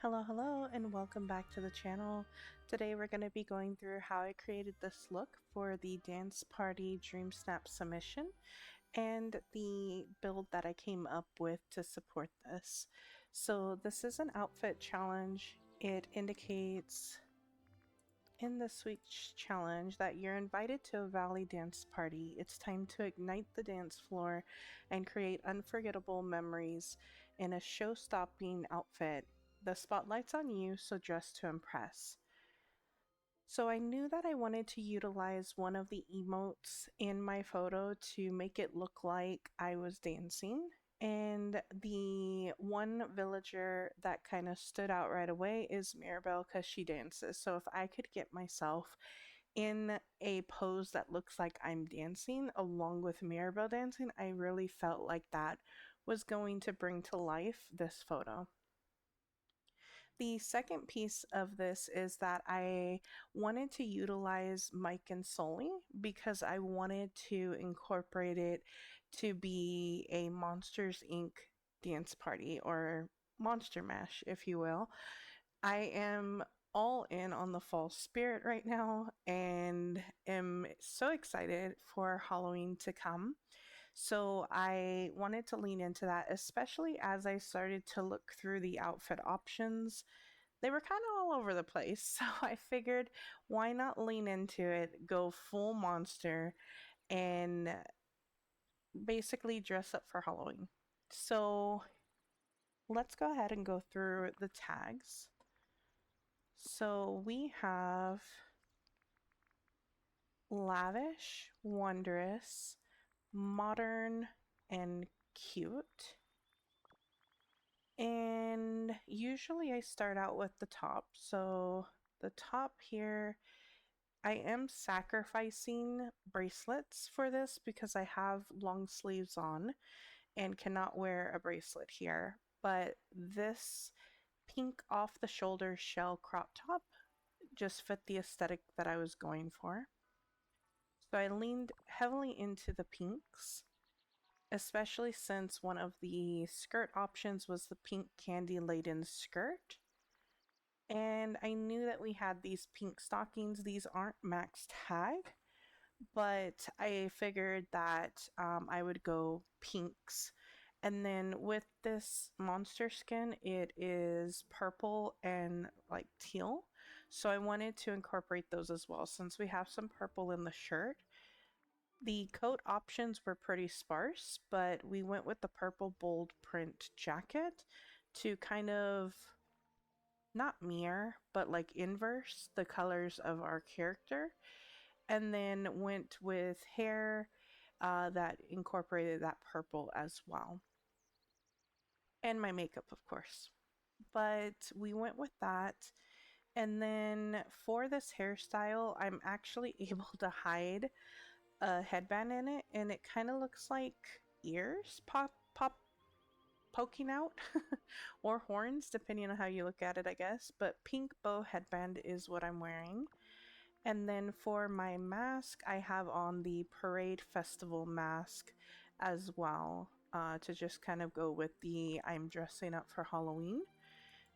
Hello, and welcome back to the channel. Today we're going to be going through how I created this look for the Dance Party DreamSnap submission and the build that I came up with to support this. So this is an outfit challenge. It indicates in this week's challenge that you're invited to a valley dance party. It's time to ignite the dance floor and create unforgettable memories in a show-stopping outfit. The spotlight's on you, so dress to impress. So I knew that I wanted to utilize one of the emotes in my photo to make it look like I was dancing. And the one villager that kind of stood out right away is Mirabelle because she dances. So if I could get myself in a pose that looks like I'm dancing along with Mirabelle dancing, I really felt like that was going to bring to life this photo. The second piece of this is that I wanted to utilize Mike and Sully because I wanted to incorporate it to be a Monsters Inc. dance party or Monster Mash, if you will. I am all in on the fall spirit right now and am so excited for Halloween to come. So I wanted to lean into that, especially as I started to look through the outfit options. They were kind of all over the place, so I figured why not lean into it, go full monster, and basically dress up for Halloween. So let's go ahead and go through the tags. So we have lavish, wondrous, modern, and cute. And usually I start out with the top. So the top here, I am sacrificing bracelets for this because I have long sleeves on and cannot wear a bracelet here. But this pink off the shoulder shell crop top just fit the aesthetic that I was going for. So I leaned heavily into the pinks, especially since one of the skirt options was the pink candy laden skirt. And I knew that we had these pink stockings. These aren't max tag, but I figured that I would go pinks. And then with this monster skin, it is purple and like teal. So I wanted to incorporate those as well since we have some purple in the shirt. The coat options were pretty sparse, but we went with the purple bold print jacket to kind of not mirror, but like inverse the colors of our character. And then went with hair that incorporated that purple as well. And my makeup, of course. But we went with that. And then for this hairstyle, I'm actually able to hide a headband in it, and it kind of looks like ears poking out or horns, depending on how you look at it, I guess. But pink bow headband is what I'm wearing. And then for my mask, I have on the Parade Festival mask as well, to just kind of go with the I'm dressing up for Halloween.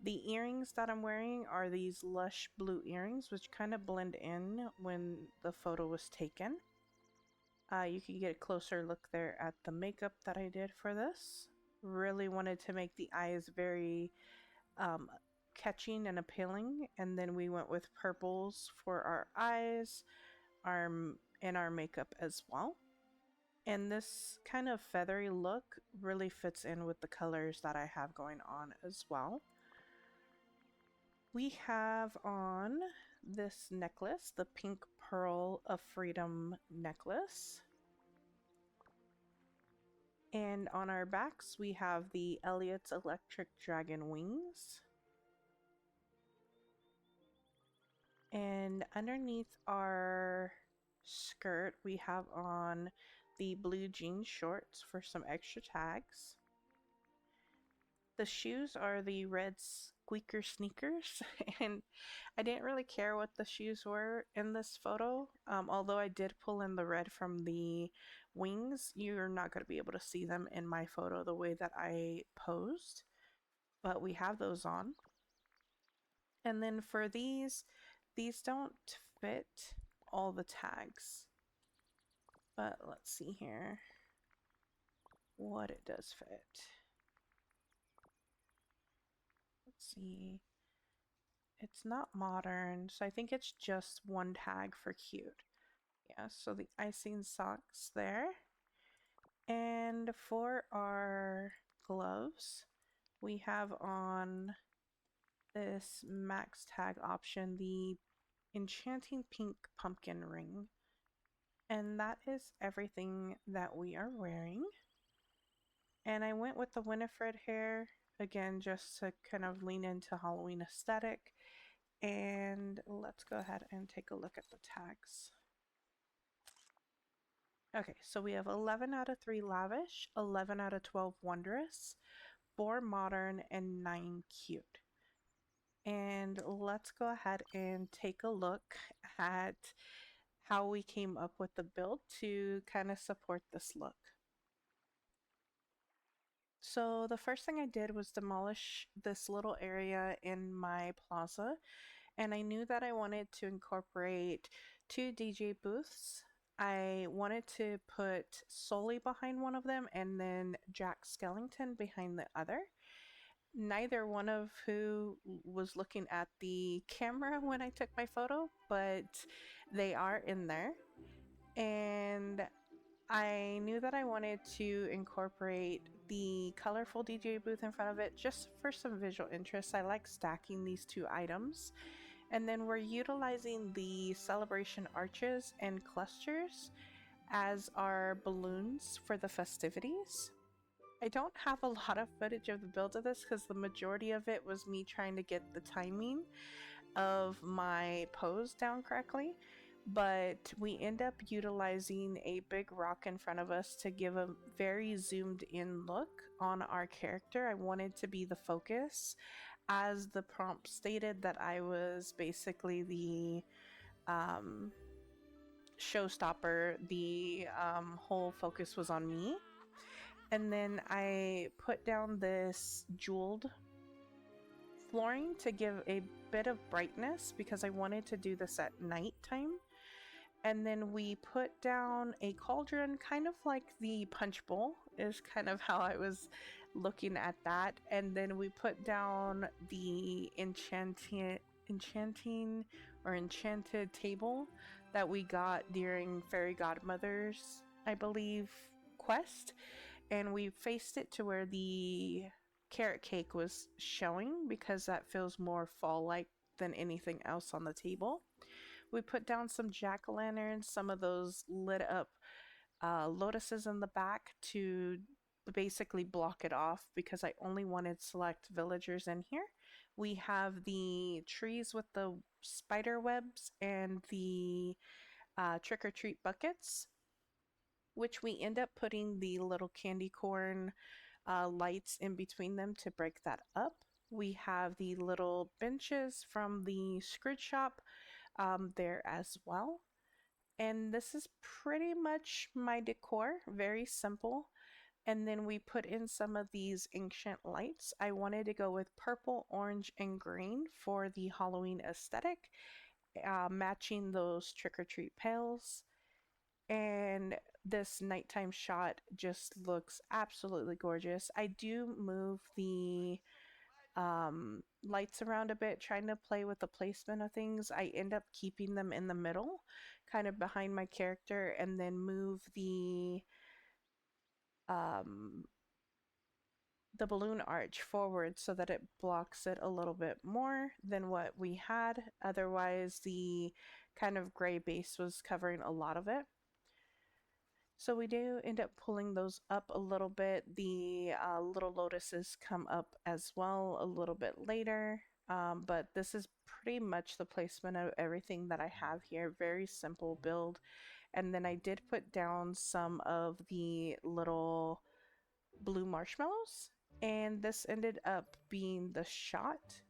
The earrings that I'm wearing are these lush blue earrings, which kind of blend in when the photo was taken. You can get a closer look there at the makeup that I did for this. Really wanted to make the eyes very catching and appealing, and then we went with purples for our eyes and our makeup as well. And this kind of feathery look really fits in with the colors that I have going on as well. We have on this necklace, the Pink Pearl of Freedom necklace. And on our backs, we have the Elliot's Electric Dragon wings. And underneath our skirt, we have on the blue jean shorts for some extra tags. The shoes are the red squeaker sneakers, and I didn't really care what the shoes were in this photo. Although I did pull in the red from the wings, you're not going to be able to see them in my photo the way that I posed. But we have those on. And then for these don't fit all the tags. But let's see here what it does fit. Let's see. It's not modern, so I think it's just one tag for cute. Yeah, so the icing socks there. And for our gloves, we have on this max tag option the enchanting pink pumpkin ring. And that is everything that we are wearing. And I went with the Winifred hair, again, just to kind of lean into Halloween aesthetic. And let's go ahead and take a look at the tags. Okay, so we have 11 out of 3 lavish, 11 out of 12 wondrous, 4 modern, and 9 cute. And let's go ahead and take a look at how we came up with the build to kind of support this look. So the first thing I did was demolish this little area in my plaza, and I knew that I wanted to incorporate 2 DJ booths. I wanted to put Sully behind one of them and then Jack Skellington behind the other. Neither one of who was looking at the camera when I took my photo, but they are in there. And I knew that I wanted to incorporate the colorful DJ booth in front of it just for some visual interest. I like stacking these 2 items. And then we're utilizing the celebration arches and clusters as our balloons for the festivities. I don't have a lot of footage of the build of this because the majority of it was me trying to get the timing of my pose down correctly, but we end up utilizing a big rock in front of us to give a very zoomed in look on our character. I wanted to be the focus, as the prompt stated that I was basically the showstopper. The whole focus was on me. And then I put down this jeweled flooring to give a bit of brightness because I wanted to do this at nighttime. And then we put down a cauldron, kind of like the punch bowl is kind of how I was looking at that. And then we put down the enchanted table that we got during Fairy Godmother's, I believe, quest. And we faced it to where the carrot cake was showing because that feels more fall-like than anything else on the table. We put down some jack-o'-lanterns, some of those lit up lotuses in the back to basically block it off because I only wanted select villagers in here. We have the trees with the spider webs and the trick-or-treat buckets, which we end up putting the little candy corn lights in between them to break that up. We have the little benches from the Scrooge shop there as well. And this is pretty much my decor, very simple. And then we put in some of these ancient lights. I wanted to go with purple, orange, and green for the Halloween aesthetic, matching those trick-or-treat pails. And this nighttime shot just looks absolutely gorgeous. I do move the lights around a bit, trying to play with the placement of things. I end up keeping them in the middle, kind of behind my character, and then move the balloon arch forward so that it blocks it a little bit more than what we had. Otherwise, the kind of gray base was covering a lot of it. So we do end up pulling those up a little bit. The little lotuses come up as well a little bit later. But this is pretty much the placement of everything that I have here. Very simple build. And then I did put down some of the little blue marshmallows. And this ended up being the shot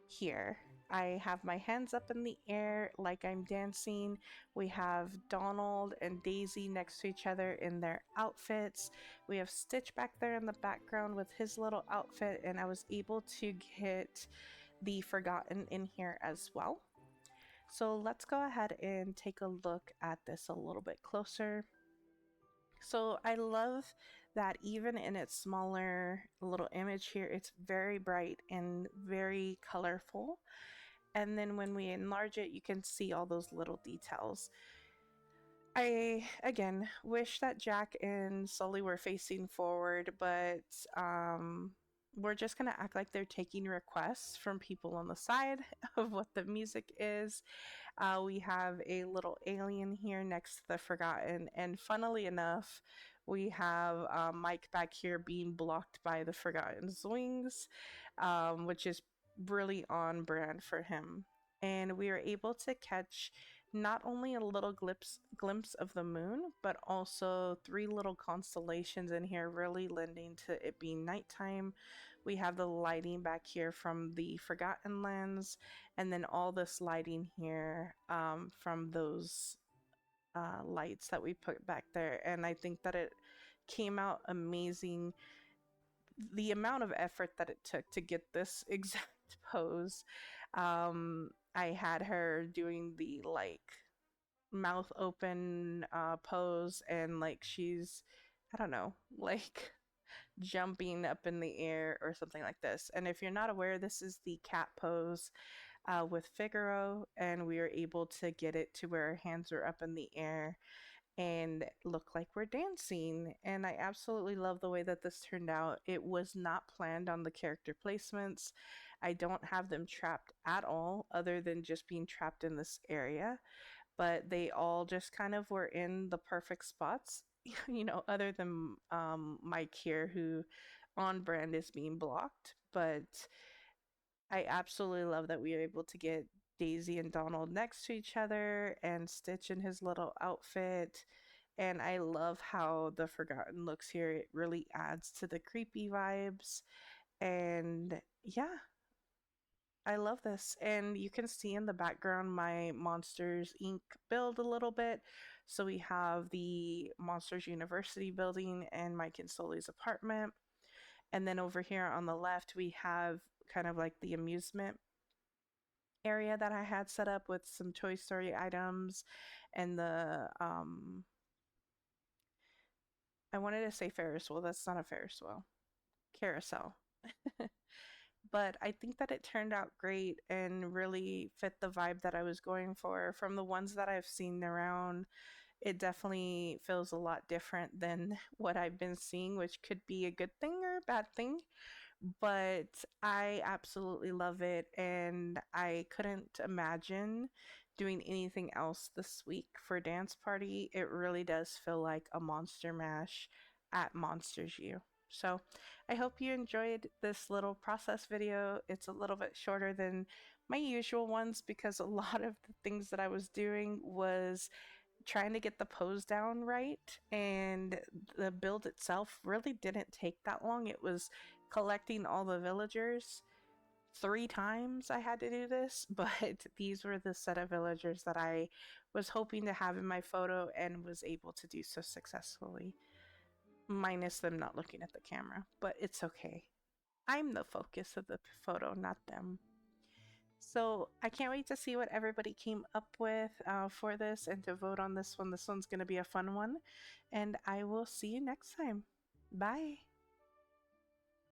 here. I have my hands up in the air like I'm dancing. We have Donald and Daisy next to each other in their outfits. We have Stitch back there in the background with his little outfit, and I was able to get the Forgotten in here as well. So let's go ahead and take a look at this a little bit closer. So I love that even in its smaller little image here, it's very bright and very colorful. And then when we enlarge it, you can see all those little details. I, again, wish that Jack and Sully were facing forward, but we're just going to act like they're taking requests from people on the side of what the music is. We have a little alien here next to the Forgotten, and funnily enough, we have Mike back here being blocked by the Forgotten's wings, which is really on brand for him. And we are able to catch not only a little glimpse of the moon, but also three little constellations in here, really lending to it being nighttime. We have the lighting back here from the Forgotten lens, and then all this lighting here from those lights that we put back there. And I think that it came out amazing. The amount of effort that it took to get this exact pose. I had her doing the like mouth open pose, and like she's, I don't know, like jumping up in the air or something like this. And if you're not aware, this is the cat pose with Figaro, and we are able to get it to where our hands are up in the air and look like we're dancing. And I absolutely love the way that this turned out. It was not planned on the character placements. I don't have them trapped at all, other than just being trapped in this area, but they all just kind of were in the perfect spots, you know, other than Mike here, who on brand is being blocked. But I absolutely love that we were able to get Daisy and Donald next to each other and Stitch in his little outfit. And I love how the Forgotten looks here. It really adds to the creepy vibes. And yeah, I love this. And you can see in the background my Monsters Inc. build a little bit. So we have the Monsters University building and Mike and Sully's apartment. And then over here on the left, we have kind of like the amusement area that I had set up with some Toy Story items and the, I wanted to say Ferris wheel. That's not a Ferris wheel. Carousel. But I think that it turned out great and really fit the vibe that I was going for. From the ones that I've seen around, it definitely feels a lot different than what I've been seeing, which could be a good thing or a bad thing. But I absolutely love it, and I couldn't imagine doing anything else this week for Dance Party. It really does feel like a Monster Mash at Monsters U. So I hope you enjoyed this little process video. It's a little bit shorter than my usual ones because a lot of the things that I was doing was trying to get the pose down right, and the build itself really didn't take that long. It was collecting all the villagers. 3 times I had to do this, but these were the set of villagers that I was hoping to have in my photo and was able to do so successfully, minus them not looking at the camera, but it's okay. I'm the focus of the photo, not them. So I can't wait to see what everybody came up with for this and to vote on this one. This one's going to be a fun one. And I will see you next time. Bye.